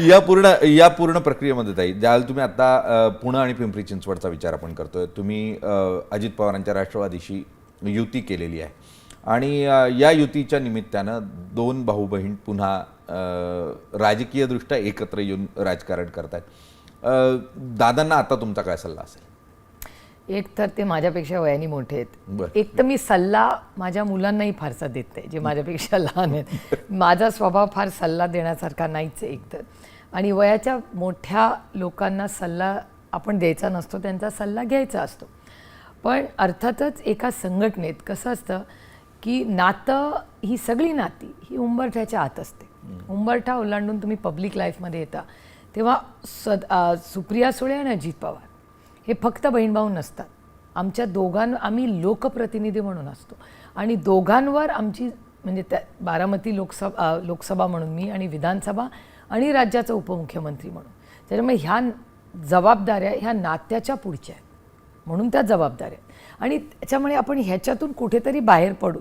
या पूर्ण प्रक्रियेमध्ये ताई, ज्यावेळेला तुम्ही आता पुणे आणि पिंपरी चिंचवडचा विचार आपण करतोय, तुम्ही अजित पवारांच्या राष्ट्रवादीशी युती केलेली आहे आणि या युतीच्या निमित्तानं दोन भाऊ बहीण पुन्हा राजकीयदृष्ट्या एकत्र येऊन राजकारण करतायत. दादांना आता तुमचा काय सल्ला असेल? एक तर ते माझ्यापेक्षा वयाने मोठे आहेत. बरं. एक तर मी सल्ला माझ्या मुलांनाही फारसा देत नाही, जे माझ्यापेक्षा लहान आहेत. माझा स्वभाव फार सल्ला देण्यासारखा नाहीच आहे एक तर. आणि वयाच्या मोठ्या लोकांना सल्ला आपण द्यायचा नसतो, त्यांचा सल्ला घ्यायचा असतो. पण अर्थातच एका संघटनेत कसं असतं की नातं, ही सगळी नाती ही उंबरठ्याच्या आत असते. उंबरठा ओलांडून तुम्ही पब्लिक लाईफमध्ये येता तेव्हा सुप्रिया सुळे आणि अजित पवार हे फक्त बहीण भाऊ नसतात. आमच्या आम्ही लोकप्रतिनिधी म्हणून असतो आणि दोघांवर आमची म्हणजे त्या बारामती लोकसभा म्हणून मी आणि विधानसभा आणि राज्याचा उपमुख्यमंत्री म्हणून, त्याच्यामुळे ह्या जबाबदाऱ्या ह्या नात्याच्या पुढच्या आहेत, म्हणून त्या जबाबदाऱ्या आहेत. आणि त्याच्यामुळे आपण ह्याच्यातून कुठेतरी बाहेर पडू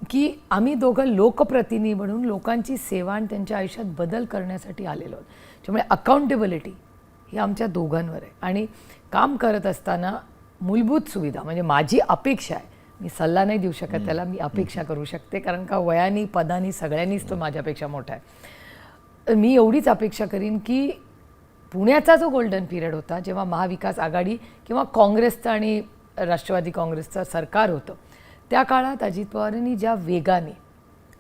की आम्ही दोघं लोकप्रतिनिधी म्हणून लोकांची सेवा आणि त्यांच्या आयुष्यात बदल करण्यासाठी आलेलो आहोत. त्यामुळे अकाउंटेबिलिटी ही आमच्या दोघांवर आहे. आणि काम करत असताना मूलभूत सुविधा म्हणजे माझी अपेक्षा आहे, मी सल्ला नाही देऊ शकत त्याला, मी अपेक्षा करू शकते, कारण का वयानी पदानी सगळ्यांनीच तो माझ्यापेक्षा मोठा आहे. मी एवढीच अपेक्षा करीन की पुण्याचा जो गोल्डन पिरियड होता, जेव्हा महाविकास आघाडी किंवा काँग्रेसचं आणि राष्ट्रवादी काँग्रेसचं सरकार होतं, त्या काळात अजित पवारांनी ज्या वेगाने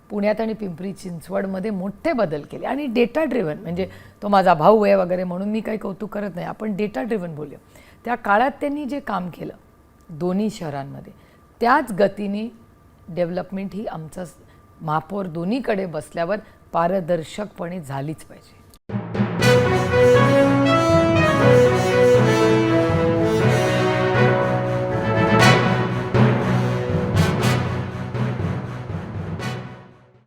पुण्यात आणि पिंपरी चिंचवडमध्ये मोठे बदल केले आणि डेटा ड्रिव्हन, म्हणजे तो माझा भाऊ आहे वगैरे म्हणून मी काही कौतुक करत नाही, आपण डेटा ड्रिव्हन बोलूया. त्या काळात त्यांनी जे काम केलं दोन्ही शहरांमध्ये, त्याच गतीने डेव्हलपमेंट ही आमचं महापौर दोन्हीकडे बसल्यावर पारदर्शकपणे झालीच पाहिजे.